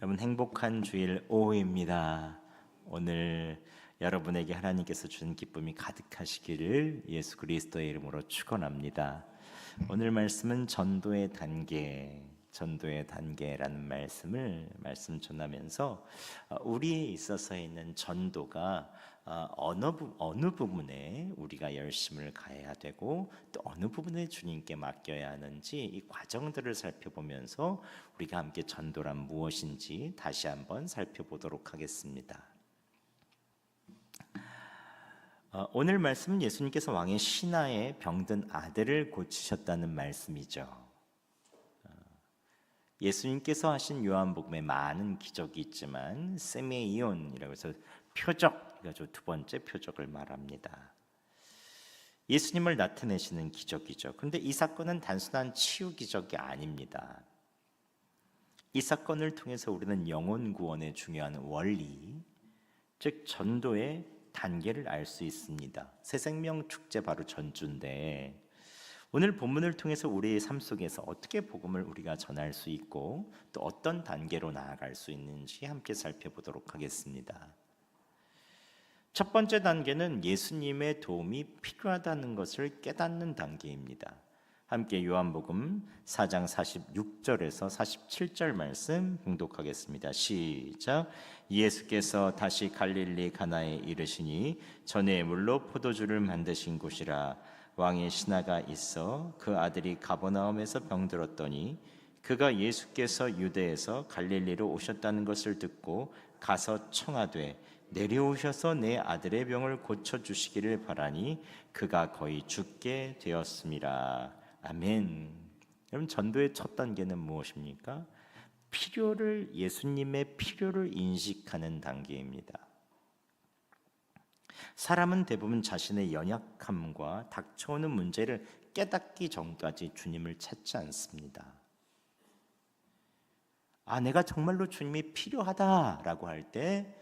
여러분 행복한 주일 오후입니다. 오늘 여러분에게 하나님께서 주신 기쁨이 가득하시기를 예수 그리스도의 이름으로 축원합니다. 오늘 말씀은 전도의 단계라는 말씀 전하면서 우리에 있어서 있는 전도가 어느 부분에 우리가 열심을 가해야 되고 또 어느 부분에 주님께 맡겨야 하는지 이 과정들을 살펴보면서 우리가 함께 전도란 무엇인지 다시 한번 살펴보도록 하겠습니다. 오늘 말씀은 예수님께서 왕의 신하의 병든 아들을 고치셨다는 말씀이죠. 예수님께서 하신 요한복음에 많은 기적이 있지만 세메이온이라고 해서 표적, 두 번째 표적을 말합니다. 예수님을 나타내시는 기적이죠. 그런데 이 사건은 단순한 치유 기적이 아닙니다. 이 사건을 통해서 우리는 영혼 구원의 중요한 원리, 즉 전도의 단계를 알 수 있습니다. 새생명 축제 바로 전주인데 오늘 본문을 통해서 우리의 삶 속에서 어떻게 복음을 우리가 전할 수 있고 또 어떤 단계로 나아갈 수 있는지 함께 살펴보도록 하겠습니다. 첫 번째 단계는 예수님의 도움이 필요하다는 것을 깨닫는 단계입니다. 함께 요한복음 4장 46절에서 47절 말씀 봉독하겠습니다. 시작. 예수께서 다시 갈릴리 가나에 이르시니 전에 물로 포도주를 만드신 곳이라. 왕의 신하가 있어 그 아들이 가버나움에서 병들었더니 그가 예수께서 유대에서 갈릴리로 오셨다는 것을 듣고 가서 청하되 내려오셔서 내 아들의 병을 고쳐주시기를 바라니 그가 거의 죽게 되었음이라. 아멘. 여러분 전도의 첫 단계는 무엇입니까? 예수님의 필요를 인식하는 단계입니다. 사람은 대부분 자신의 연약함과 닥쳐오는 문제를 깨닫기 전까지 주님을 찾지 않습니다. 내가 정말로 주님이 필요하다라고 할 때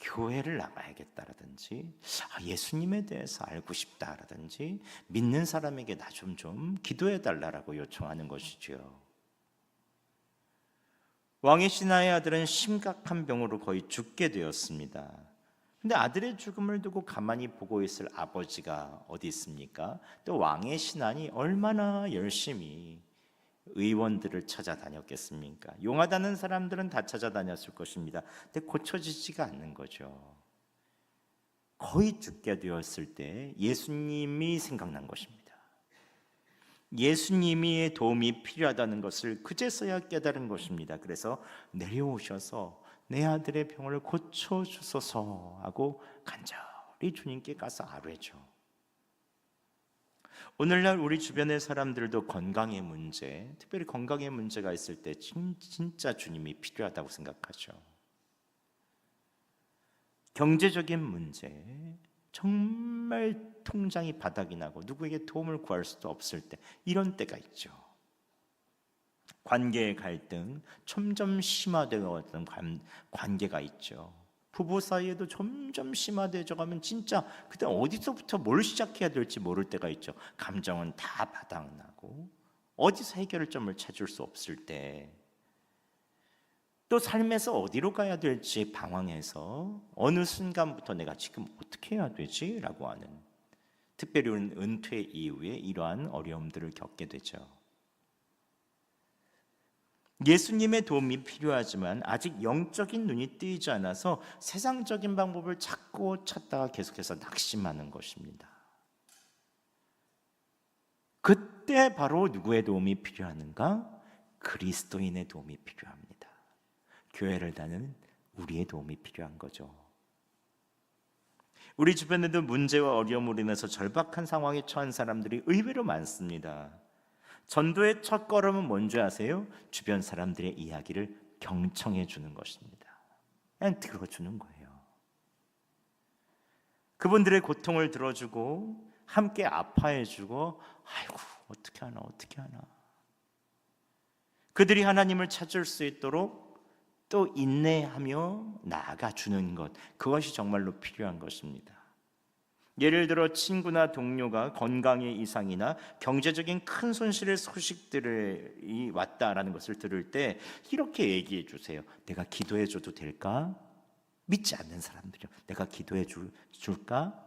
교회를 나가야겠다라든지 예수님에 대해서 알고 싶다라든지 믿는 사람에게 나 좀 기도해 달라라고 요청하는 것이죠. 왕의 신하의 아들은 심각한 병으로 거의 죽게 되었습니다. 근데 아들의 죽음을 두고 가만히 보고 있을 아버지가 어디 있습니까? 또 왕의 신하니 얼마나 열심히 의원들을 찾아다녔겠습니까? 용하다는 사람들은 다 찾아다녔을 것입니다. 근데 고쳐지지가 않는 거죠. 거의 죽게 되었을 때 예수님이 생각난 것입니다. 예수님의 도움이 필요하다는 것을 그제서야 깨달은 것입니다. 그래서 내려오셔서 내 아들의 병을 고쳐주소서 하고 간절히 주님께 가서 아뢰죠. 오늘날 우리 주변의 사람들도 건강의 문제, 특별히 건강의 문제가 있을 때 진짜 주님이 필요하다고 생각하죠. 경제적인 문제, 정말 통장이 바닥이 나고 누구에게 도움을 구할 수도 없을 때 이런 때가 있죠. 관계의 갈등, 점점 심화되어 어떤 관계가 있죠. 부부 사이에도 점점 심화되어 가면 진짜 그때 어디서부터 뭘 시작해야 될지 모를 때가 있죠. 감정은 다 바닥나고 어디서 해결점을 찾을 수 없을 때, 또 삶에서 어디로 가야 될지 방황해서 어느 순간부터 내가 지금 어떻게 해야 되지? 라고 하는, 특별히 우리는 은퇴 이후에 이러한 어려움들을 겪게 되죠. 예수님의 도움이 필요하지만 아직 영적인 눈이 뜨이지 않아서 세상적인 방법을 찾고 찾다가 계속해서 낙심하는 것입니다. 그때 바로 누구의 도움이 필요한가? 그리스도인의 도움이 필요합니다. 교회를 다니는 우리의 도움이 필요한 거죠. 우리 주변에도 문제와 어려움으로 인해서 절박한 상황에 처한 사람들이 의외로 많습니다. 전도의 첫 걸음은 뭔지 아세요? 주변 사람들의 이야기를 경청해 주는 것입니다. 그냥 들어주는 거예요. 그분들의 고통을 들어주고 함께 아파해 주고, 아이고 어떻게 하나. 그들이 하나님을 찾을 수 있도록 또 인내하며 나아가 주는 것, 그것이 정말로 필요한 것입니다. 예를 들어 친구나 동료가 건강에 이상이나 경제적인 큰 손실의 소식들이 왔다라는 것을 들을 때 이렇게 얘기해 주세요. 내가 기도해 줘도 될까? 믿지 않는 사람들이요. 내가 기도해 줄까?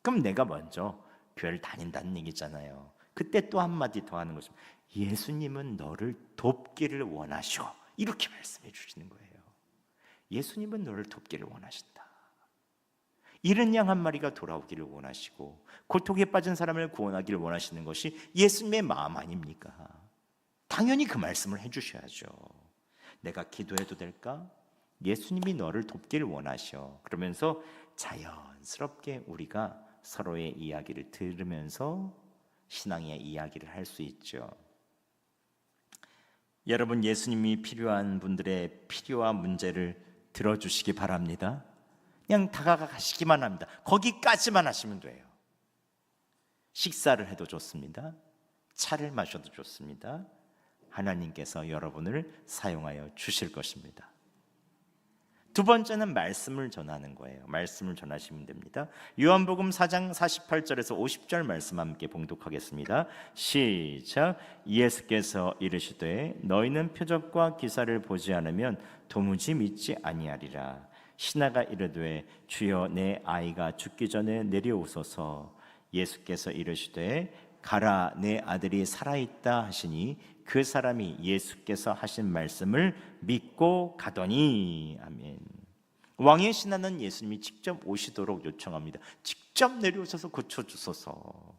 그럼 내가 먼저 교회를 다닌다는 얘기잖아요. 그때 또 한마디 더 하는 것입니다. 예수님은 너를 돕기를 원하셔. 이렇게 말씀해 주시는 거예요. 예수님은 너를 돕기를 원하신다. 잃은 양 한 마리가 돌아오기를 원하시고 고통에 빠진 사람을 구원하기를 원하시는 것이 예수님의 마음 아닙니까? 당연히 그 말씀을 해주셔야죠. 내가 기도해도 될까? 예수님이 너를 돕기를 원하셔. 그러면서 자연스럽게 우리가 서로의 이야기를 들으면서 신앙의 이야기를 할 수 있죠. 여러분, 예수님이 필요한 분들의 필요와 문제를 들어주시기 바랍니다. 그냥 다가가시기만 합니다. 거기까지만 하시면 돼요. 식사를 해도 좋습니다. 차를 마셔도 좋습니다. 하나님께서 여러분을 사용하여 주실 것입니다. 두 번째는 말씀을 전하는 거예요. 말씀을 전하시면 됩니다. 요한복음 4장 48절에서 50절 말씀 함께 봉독하겠습니다. 시작. 예수께서 이르시되 너희는 표적과 기사를 보지 않으면 도무지 믿지 아니하리라. 신하가 이르되 주여 내 아이가 죽기 전에 내려오소서. 예수께서 이르시되 가라 내 아들이 살아있다 하시니 그 사람이 예수께서 하신 말씀을 믿고 가더니. 아멘. 왕의 신하는 예수님이 직접 오시도록 요청합니다. 직접 내려오셔서 고쳐주소서.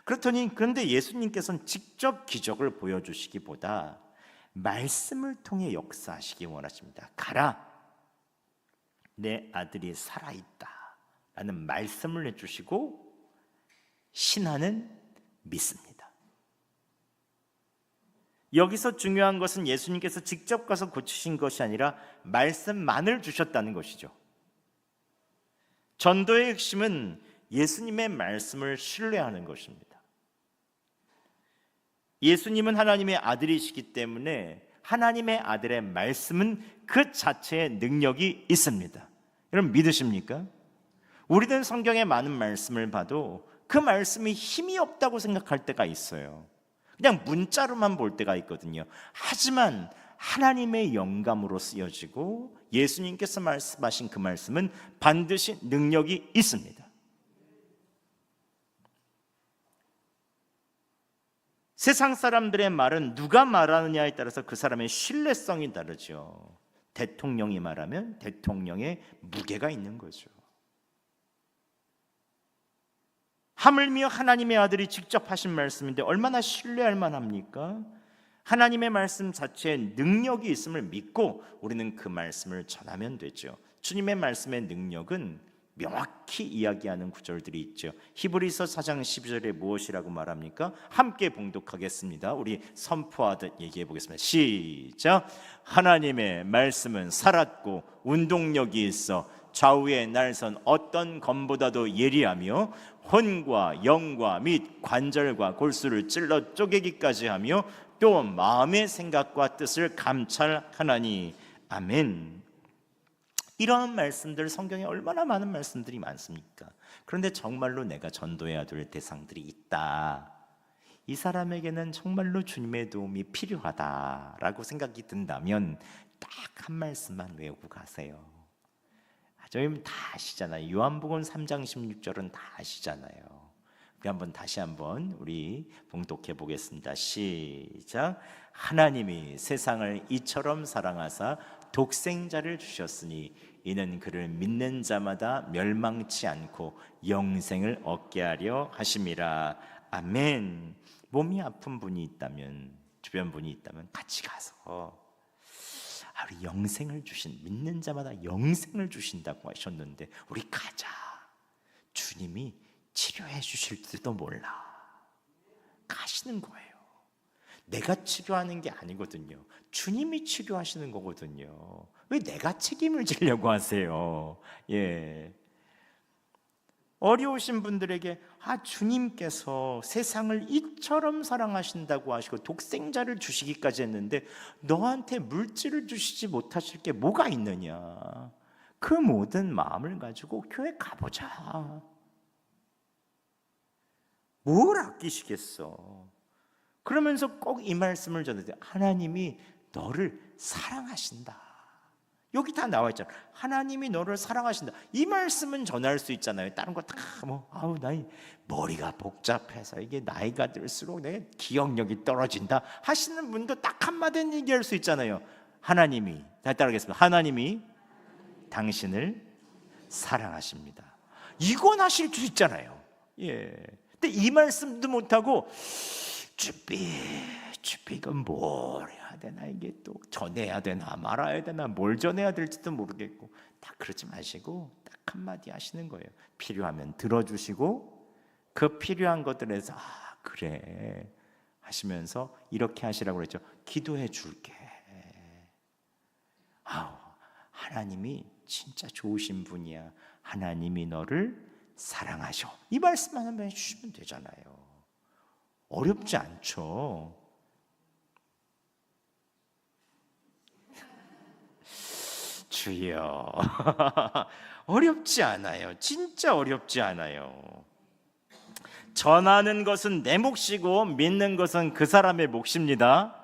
그런데 예수님께서는 직접 기적을 보여주시기보다 말씀을 통해 역사하시기 원하십니다. 가라 내 아들이 살아있다 라는 말씀을 해주시고 신하는 믿습니다. 여기서 중요한 것은 예수님께서 직접 가서 고치신 것이 아니라 말씀만을 주셨다는 것이죠. 전도의 핵심은 예수님의 말씀을 신뢰하는 것입니다. 예수님은 하나님의 아들이시기 때문에 하나님의 아들의 말씀은 그 자체의 능력이 있습니다. 여러분 믿으십니까? 우리는 성경의 많은 말씀을 봐도 그 말씀이 힘이 없다고 생각할 때가 있어요. 그냥 문자로만 볼 때가 있거든요. 하지만 하나님의 영감으로 쓰여지고 예수님께서 말씀하신 그 말씀은 반드시 능력이 있습니다. 세상 사람들의 말은 누가 말하느냐에 따라서 그 사람의 신뢰성이 다르죠. 대통령이 말하면 대통령의 무게가 있는 거죠. 하물며 하나님의 아들이 직접 하신 말씀인데 얼마나 신뢰할 만합니까? 하나님의 말씀 자체에 능력이 있음을 믿고 우리는 그 말씀을 전하면 되죠. 주님의 말씀의 능력은 명확히 이야기하는 구절들이 있죠. 히브리서 4장 12절에 무엇이라고 말합니까? 함께 봉독하겠습니다. 우리 선포하듯 얘기해 보겠습니다. 시작. 하나님의 말씀은 살았고 운동력이 있어 좌우의 날선 어떤 검보다도 예리하며 혼과 영과 및 관절과 골수를 찔러 쪼개기까지 하며 또 마음의 생각과 뜻을 감찰하나니. 아멘. 이런 말씀들, 성경에 얼마나 많은 말씀들이 많습니까? 그런데 정말로 내가 전도해야 될 대상들이 있다, 이 사람에게는 정말로 주님의 도움이 필요하다라고 생각이 든다면 딱 한 말씀만 외우고 가세요. 저희 다 아시잖아요. 요한복음 3장 16절은 다 아시잖아요. 다시 한번 우리 봉독해 보겠습니다. 시작. 하나님이 세상을 이처럼 사랑하사 독생자를 주셨으니 이는 그를 믿는 자마다 멸망치 않고 영생을 얻게 하려 하심이라. 아멘. 몸이 아픈 분이 있다면, 주변 분이 있다면 같이 가서 우리 영생을 믿는 자마다 영생을 주신다고 하셨는데 우리 가자. 주님이 치료해 주실지도 몰라. 가시는 거예요. 내가 치료하는 게 아니거든요. 주님이 치료하시는 거거든요. 왜 내가 책임을 지려고 하세요? 예. 어려우신 분들에게 주님께서 세상을 이처럼 사랑하신다고 하시고 독생자를 주시기까지 했는데 너한테 물질을 주시지 못하실 게 뭐가 있느냐? 그 모든 마음을 가지고 교회 가보자. 뭘 아끼시겠어? 그러면서 꼭 이 말씀을 전해드려요. 하나님이 너를 사랑하신다. 여기 다 나와 있잖아. 하나님이 너를 사랑하신다. 이 말씀은 전할 수 있잖아요. 다른 거 다 나이 머리가 복잡해서 이게 나이가 들수록 내 기억력이 떨어진다 하시는 분도 딱 한마디는 얘기할 수 있잖아요. 하나님이, 다 따라하겠습니다. 하나님이 당신을 사랑하십니다. 이건 하실 수 있잖아요. 예. 근데 이 말씀도 못하고 쭈삐 이건 뭘 해야 되나, 이게 또 전해야 되나 말아야 되나, 뭘 전해야 될지도 모르겠고, 다 그러지 마시고 딱 한마디 하시는 거예요. 필요하면 들어주시고 그 필요한 것들에서 그래 하시면서 이렇게 하시라고 그랬죠. 기도해 줄게. 하나님이 진짜 좋으신 분이야. 하나님이 너를 사랑하셔. 이 말씀만 한번 해주시면 되잖아요. 어렵지 않죠. 주여. 어렵지 않아요. 진짜 어렵지 않아요. 전하는 것은 내 몫이고 믿는 것은 그 사람의 몫입니다.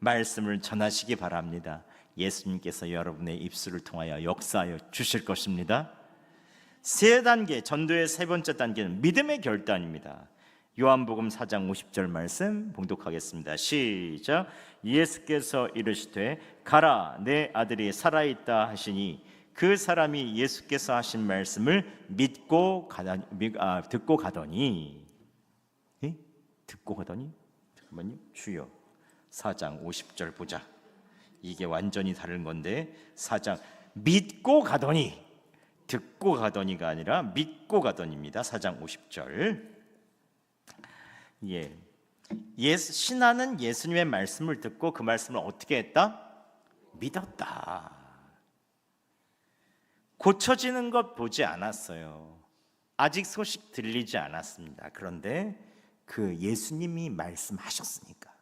말씀을 전하시기 바랍니다. 예수님께서 여러분의 입술을 통하여 역사하여 주실 것입니다. 세 단계, 전도의 세 번째 단계는 믿음의 결단입니다. 요한복음 4장 50절 말씀 봉독하겠습니다. 시작. 예수께서 이르시되 가라, 내 아들이 살아있다 하시니 그 사람이 예수께서 하신 말씀을 듣고 가더니 잠깐만요. 주여, 4장 50절 보자. 이게 완전히 다른 건데, 4장 믿고 가더니, 듣고 가더니가 아니라 믿고 가더니입니다. 4장 50절. 신하는 예수님의 말씀을 듣고 그 말씀을 어떻게 했다? 믿었다. 고쳐지는 것 보지 않았어요. 아직 소식 들리지 않았습니다. 그런데 그 예수님이 말씀하셨으니까,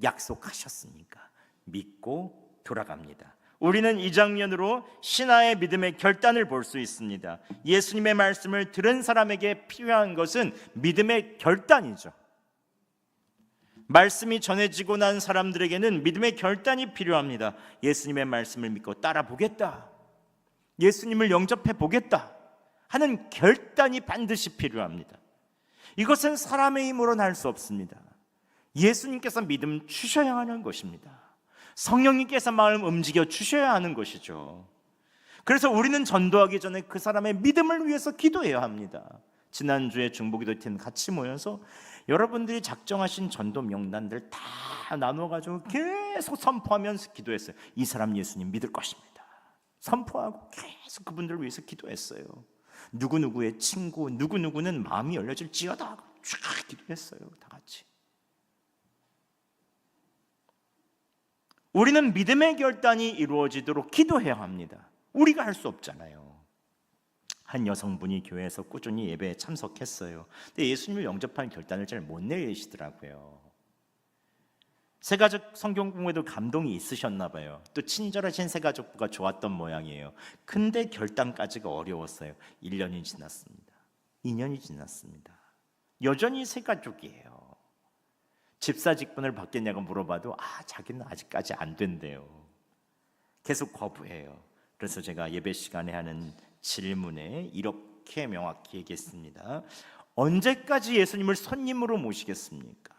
약속하셨으니까 믿고 돌아갑니다. 우리는 이 장면으로 신하의 믿음의 결단을 볼 수 있습니다. 예수님의 말씀을 들은 사람에게 필요한 것은 믿음의 결단이죠. 말씀이 전해지고 난 사람들에게는 믿음의 결단이 필요합니다. 예수님의 말씀을 믿고 따라보겠다, 예수님을 영접해 보겠다 하는 결단이 반드시 필요합니다. 이것은 사람의 힘으로는 할 수 없습니다. 예수님께서 믿음 주셔야 하는 것입니다. 성령님께서 마음 움직여 주셔야 하는 것이죠. 그래서 우리는 전도하기 전에 그 사람의 믿음을 위해서 기도해야 합니다. 지난주에 중보기도팀 같이 모여서 여러분들이 작정하신 전도 명단들 다 나눠가지고 계속 선포하면서 기도했어요. 이 사람 예수님 믿을 것입니다. 선포하고 계속 그분들을 위해서 기도했어요. 누구누구의 친구, 누구누구는 마음이 열려질지어다 쫙 기도했어요. 다 같이. 우리는 믿음의 결단이 이루어지도록 기도해야 합니다. 우리가 할 수 없잖아요. 한 여성분이 교회에서 꾸준히 예배에 참석했어요. 근데 예수님을 영접하는 결단을 잘 못 내리시더라고요. 새가족 성경 공부에도 감동이 있으셨나 봐요. 또 친절하신 새가족부가 좋았던 모양이에요. 근데 결단까지가 어려웠어요. 1년이 지났습니다. 2년이 지났습니다. 여전히 새가족이에요. 집사 직분을 받겠냐고 물어봐도 자기는 아직까지 안 된대요. 계속 거부해요. 그래서 제가 예배 시간에 하는 질문에 이렇게 명확히 얘기했습니다. 언제까지 예수님을 손님으로 모시겠습니까?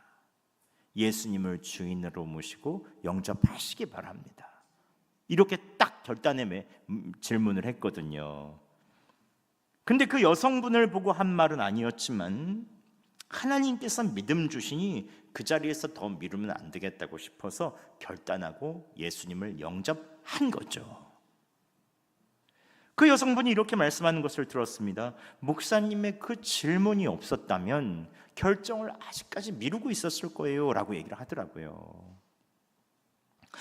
예수님을 주인으로 모시고 영접하시기 바랍니다. 이렇게 딱 결단에 질문을 했거든요. 근데 그 여성분을 보고 한 말은 아니었지만 하나님께서 믿음 주시니 그 자리에서 더 미루면 안 되겠다고 싶어서 결단하고 예수님을 영접한 거죠. 그 여성분이 이렇게 말씀하는 것을 들었습니다. 목사님의 그 질문이 없었다면 결정을 아직까지 미루고 있었을 거예요 라고 얘기를 하더라고요.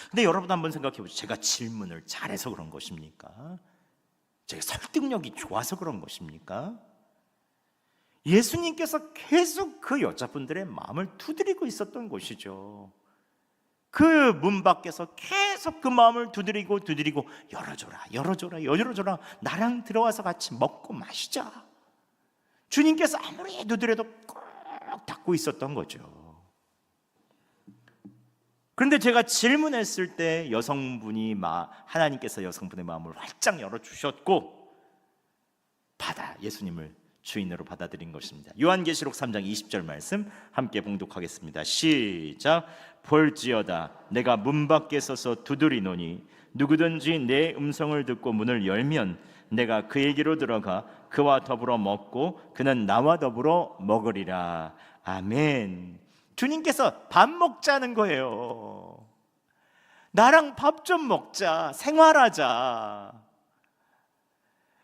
근데 여러분 한번 생각해 보세요. 제가 질문을 잘해서 그런 것입니까? 제가 설득력이 좋아서 그런 것입니까? 예수님께서 계속 그 여자분들의 마음을 두드리고 있었던 것이죠. 그 문 밖에서 계속 그 마음을 두드리고 열어줘라 나랑 들어와서 같이 먹고 마시자. 주님께서 아무리 두드려도 꼭 닫고 있었던 거죠. 그런데 제가 질문했을 때 하나님께서 여성분의 마음을 활짝 열어주셨고 예수님을 주인으로 받아들인 것입니다. 요한계시록 3장 20절 말씀 함께 봉독하겠습니다. 시작. 볼지어다 내가 문 밖에 서서 두드리노니 누구든지 내 음성을 듣고 문을 열면 내가 그에게로 들어가 그와 더불어 먹고 그는 나와 더불어 먹으리라. 아멘. 주님께서 밥 먹자는 거예요. 나랑 밥 좀 먹자, 생활하자.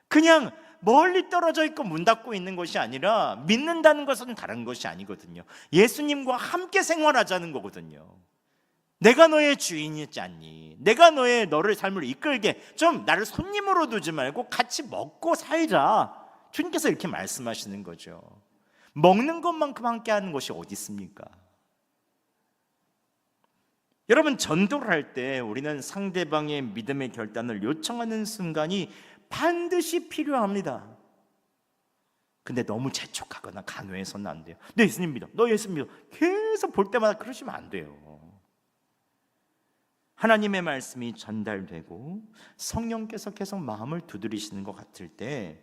그냥 멀리 떨어져 있고 문 닫고 있는 것이 아니라 믿는다는 것은 다른 것이 아니거든요. 예수님과 함께 생활하자는 거거든요. 내가 너의 주인이지 않니? 내가 너를 삶을 이끌게 좀 나를 손님으로 두지 말고 같이 먹고 살자. 주님께서 이렇게 말씀하시는 거죠. 먹는 것만큼 함께 하는 것이 어디 있습니까? 여러분, 전도를 할 때 우리는 상대방의 믿음의 결단을 요청하는 순간이 반드시 필요합니다. 근데 너무 재촉하거나 간호해서는 안 돼요. 너 예수님 믿어, 너 예수님 믿어 계속 볼 때마다 그러시면 안 돼요. 하나님의 말씀이 전달되고 성령께서 계속 마음을 두드리시는 것 같을 때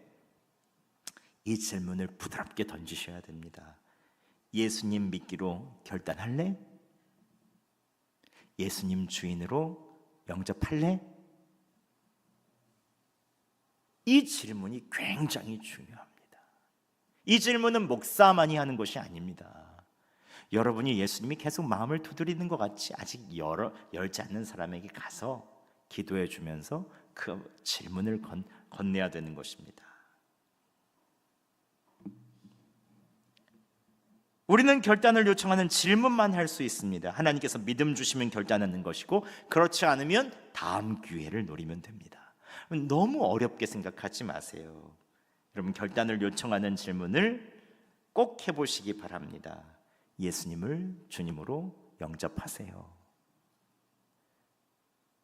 이 질문을 부드럽게 던지셔야 됩니다. 예수님 믿기로 결단할래? 예수님 주인으로 영접할래? 이 질문이 굉장히 중요합니다. 이 질문은 목사만이 하는 것이 아닙니다. 여러분이 예수님이 계속 마음을 두드리는 것 같이 아직 열지 않는 사람에게 가서 기도해 주면서 그 질문을 건네야 되는 것입니다. 우리는 결단을 요청하는 질문만 할 수 있습니다. 하나님께서 믿음 주시면 결단하는 것이고 그렇지 않으면 다음 기회를 노리면 됩니다. 너무 어렵게 생각하지 마세요. 여러분, 결단을 요청하는 질문을 꼭 해보시기 바랍니다. 예수님을 주님으로 영접하세요.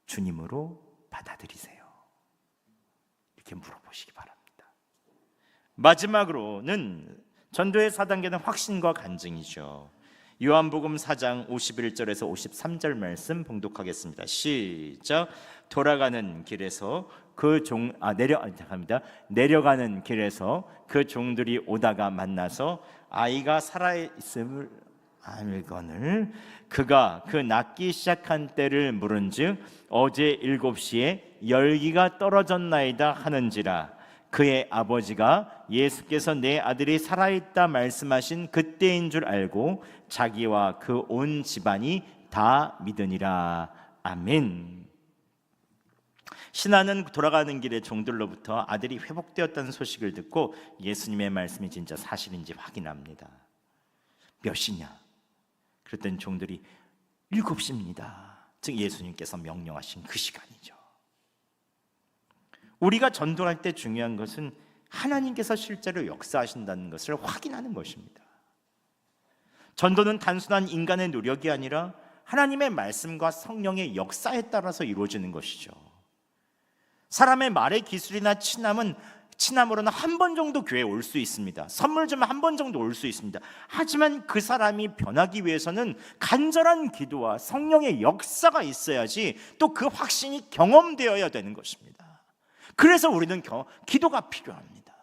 주님으로 받아들이세요. 이렇게 물어보시기 바랍니다. 마지막으로는 전도의 4단계는 확신과 간증이죠. 요한복음 4장 51절에서 53절 말씀 봉독하겠습니다. 시작. 돌아가는 길에서 내려가는 길에서 그 종들이 오다가 만나서 아이가 살아있음을 알거늘 그가 그 낫기 시작한 때를 물은즉 어제 7시에 열기가 떨어졌나이다 하는지라. 그의 아버지가 예수께서 내 아들이 살아있다 말씀하신 그때인 줄 알고 자기와 그 온 집안이 다 믿으니라. 아멘. 신하는 돌아가는 길에 종들로부터 아들이 회복되었다는 소식을 듣고 예수님의 말씀이 진짜 사실인지 확인합니다. 몇 시냐? 그랬더니 종들이 7시입니다. 즉 예수님께서 명령하신 그 시간이죠. 우리가 전도할 때 중요한 것은 하나님께서 실제로 역사하신다는 것을 확인하는 것입니다. 전도는 단순한 인간의 노력이 아니라 하나님의 말씀과 성령의 역사에 따라서 이루어지는 것이죠. 사람의 말의 기술이나 친함으로는 한 번 정도 교회에 올 수 있습니다. 선물 주면 한 번 정도 올 수 있습니다. 하지만 그 사람이 변하기 위해서는 간절한 기도와 성령의 역사가 있어야지 또 그 확신이 경험되어야 되는 것입니다. 그래서 우리는 기도가 필요합니다.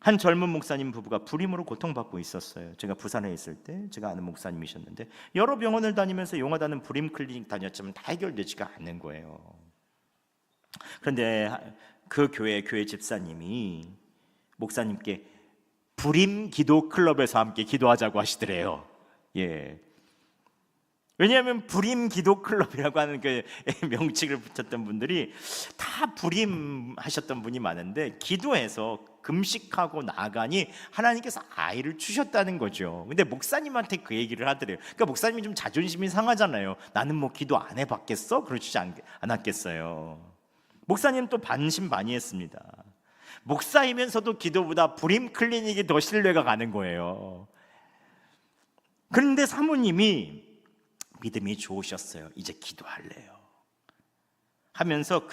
한 젊은 목사님 부부가 불임으로 고통받고 있었어요. 제가 부산에 있을 때 제가 아는 목사님이셨는데 여러 병원을 다니면서 용하다는 불임 클리닉 다녔지만 다 해결되지가 않는 거예요. 그런데 그 교회 집사님이 목사님께 불임 기도 클럽에서 함께 기도하자고 하시더래요. 예. 왜냐하면 불임 기도 클럽이라고 하는 그 명칭을 붙였던 분들이 다 불임하셨던 분이 많은데 기도해서 금식하고 나가니 하나님께서 아이를 주셨다는 거죠. 근데 목사님한테 그 얘기를 하더래요. 그러니까 목사님이 좀 자존심이 상하잖아요. 나는 뭐 기도 안 해봤겠어? 그러지 않았겠어요. 목사님 또 반신반의했습니다. 목사이면서도 기도보다 불임 클리닉이 더 신뢰가 가는 거예요. 그런데 사모님이 믿음이 좋으셨어요. 이제 기도할래요 하면서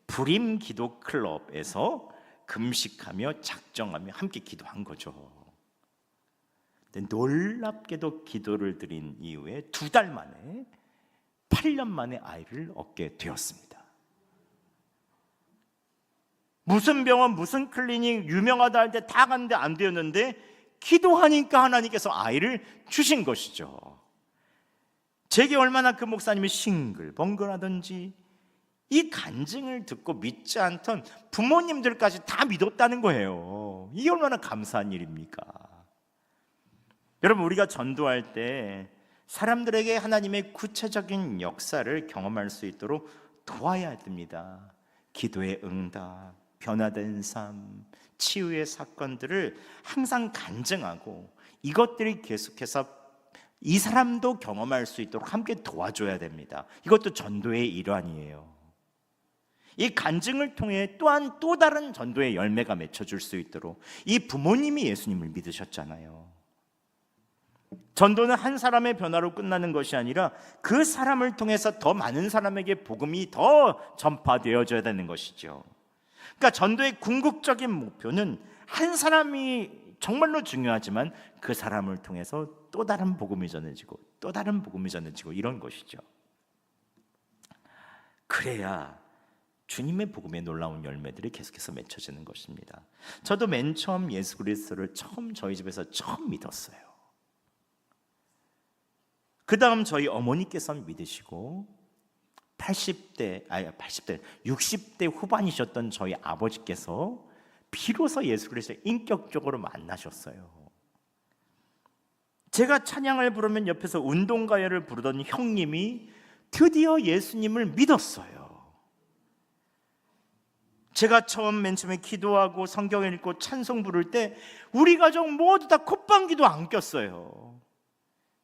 불임 기도 클럽에서 금식하며 작정하며 함께 기도한 거죠. 근데 놀랍게도 기도를 드린 이후에 2달 만에 8년 만에 아이를 얻게 되었습니다. 무슨 병원 무슨 클리닉 유명하다 할 때 다 갔는데 안 되었는데 기도하니까 하나님께서 아이를 주신 것이죠. 제게 얼마나 그 목사님이 싱글벙글하던지 이 간증을 듣고 믿지 않던 부모님들까지 다 믿었다는 거예요. 이게 얼마나 감사한 일입니까? 여러분, 우리가 전도할 때 사람들에게 하나님의 구체적인 역사를 경험할 수 있도록 도와야 됩니다. 기도의 응답, 변화된 삶, 치유의 사건들을 항상 간증하고 이것들이 계속해서 이 사람도 경험할 수 있도록 함께 도와줘야 됩니다. 이것도 전도의 일환이에요. 이 간증을 통해 또한 또 다른 전도의 열매가 맺혀질 수 있도록 이 부모님이 예수님을 믿으셨잖아요. 전도는 한 사람의 변화로 끝나는 것이 아니라 그 사람을 통해서 더 많은 사람에게 복음이 더 전파되어져야 되는 것이죠. 그러니까 전도의 궁극적인 목표는 한 사람이 정말로 중요하지만 그 사람을 통해서 또 다른 복음이 전해지고 또 다른 복음이 전해지고 이런 것이죠. 그래야 주님의 복음의 놀라운 열매들이 계속해서 맺혀지는 것입니다. 저도 맨 처음 예수 그리스도를 저희 집에서 처음 믿었어요. 그 다음 저희 어머니께서 믿으시고 60대 후반이셨던 저희 아버지께서 비로소 예수 그리스도를 인격적으로 만나셨어요. 제가 찬양을 부르면 옆에서 운동가요를 부르던 형님이 드디어 예수님을 믿었어요. 제가 맨 처음에 기도하고 성경을 읽고 찬송 부를 때 우리 가족 모두 다 콧방귀도 안 꼈어요.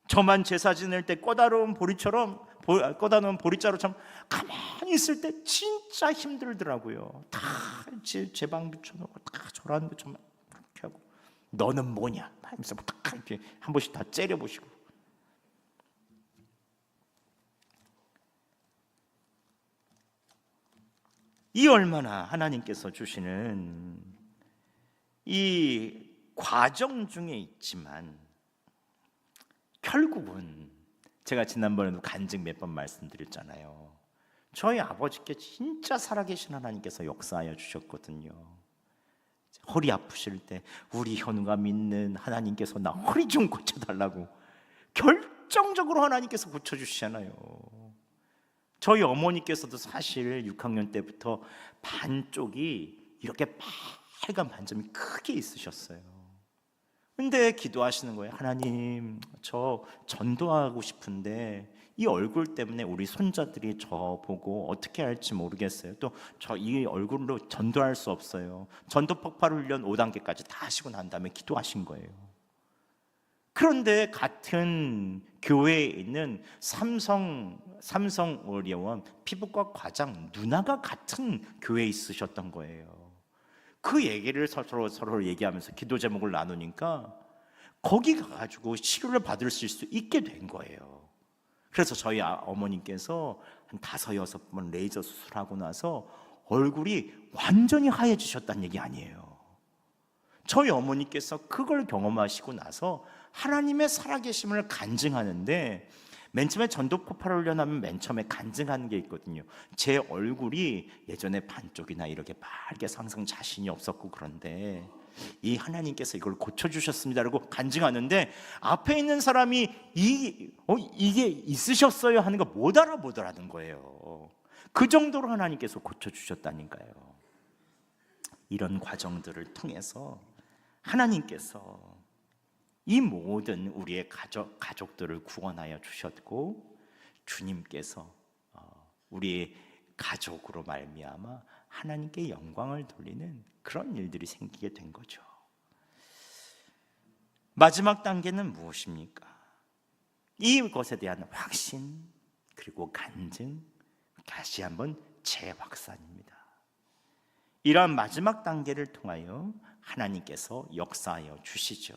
저만 제사 지낼 때 꺼다놓은 보리자루처럼 가만히 있을 때 진짜 힘들더라고요. 다 제 방 붙여놓고 다 저라는 것처럼 이렇게 하고 너는 뭐냐 하면서 다 이렇게 한 번씩 다 째려보시고. 이 얼마나 하나님께서 주시는 이 과정 중에 있지만 결국은 제가 지난번에도 간증 몇 번 말씀드렸잖아요. 저희 아버지께 진짜 살아계신 하나님께서 역사하여 주셨거든요. 허리 아프실 때 우리 현우가 믿는 하나님께서 나 허리 좀 고쳐달라고 결정적으로 하나님께서 고쳐주시잖아요. 저희 어머니께서도 사실 6학년 때부터 반쪽이 이렇게 빨간 반점이 크게 있으셨어요. 근데 기도하시는 거예요. 하나님, 저 전도하고 싶은데 이 얼굴 때문에 우리 손자들이 저 보고 어떻게 할지 모르겠어요. 또 저 이 얼굴로 전도할 수 없어요. 전도 폭발 훈련 5단계까지 다 하시고 난 다음에 기도하신 거예요. 그런데 같은 교회에 있는 삼성의료원 피부과 과장 누나가 같은 교회에 있으셨던 거예요. 그 얘기를 서로 얘기하면서 기도 제목을 나누니까 거기 가가지고 치료를 받을 수 있게 된 거예요. 그래서 저희 어머님께서 한 5-6번 레이저 수술하고 나서 얼굴이 완전히 하얘지셨다는 얘기 아니에요. 저희 어머니께서 그걸 경험하시고 나서 하나님의 살아계심을 간증하는데 맨 처음에 전도 폭발을 훈련하면 맨 처음에 간증하는 게 있거든요. 제 얼굴이 예전에 반쪽이나 이렇게 빨개 항상 자신이 없었고 그런데 이 하나님께서 이걸 고쳐주셨습니다라고 간증하는데 앞에 있는 사람이 이게 있으셨어요 하는 거 못 알아보더라는 거예요. 그 정도로 하나님께서 고쳐주셨다니까요. 이런 과정들을 통해서 하나님께서 이 모든 우리의 가족들을 구원하여 주셨고 주님께서 우리의 가족으로 말미암아 하나님께 영광을 돌리는 그런 일들이 생기게 된 거죠. 마지막 단계는 무엇입니까? 이것에 대한 확신 그리고 간증, 다시 한번 재확산입니다. 이러한 마지막 단계를 통하여 하나님께서 역사하여 주시죠.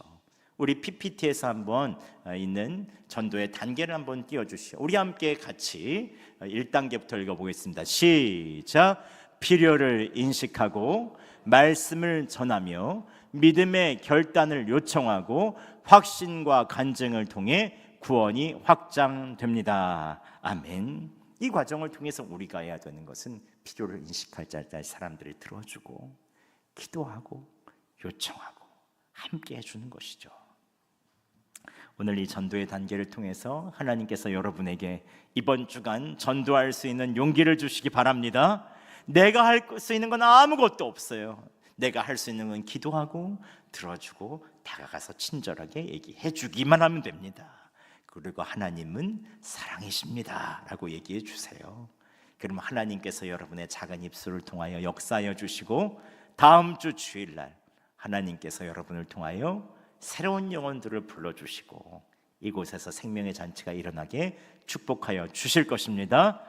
우리 PPT에서 한번 있는 전도의 단계를 한번 띄워주시오. 우리 함께 같이 1단계부터 읽어보겠습니다. 시작. 필요를 인식하고 말씀을 전하며 믿음의 결단을 요청하고 확신과 간증을 통해 구원이 확장됩니다. 아멘. 이 과정을 통해서 우리가 해야 되는 것은 필요를 인식할 때 사람들이 들어주고 기도하고 요청하고 함께 해주는 것이죠. 오늘 이 전도의 단계를 통해서 하나님께서 여러분에게 이번 주간 전도할 수 있는 용기를 주시기 바랍니다. 내가 할 수 있는 건 아무것도 없어요. 내가 할 수 있는 건 기도하고 들어주고 다가가서 친절하게 얘기해 주기만 하면 됩니다. 그리고 하나님은 사랑이십니다 라고 얘기해 주세요. 그럼 하나님께서 여러분의 작은 입술을 통하여 역사하여 주시고 다음 주 주일날 하나님께서 여러분을 통하여 새로운 영혼들을 불러주시고 이곳에서 생명의 잔치가 일어나게 축복하여 주실 것입니다.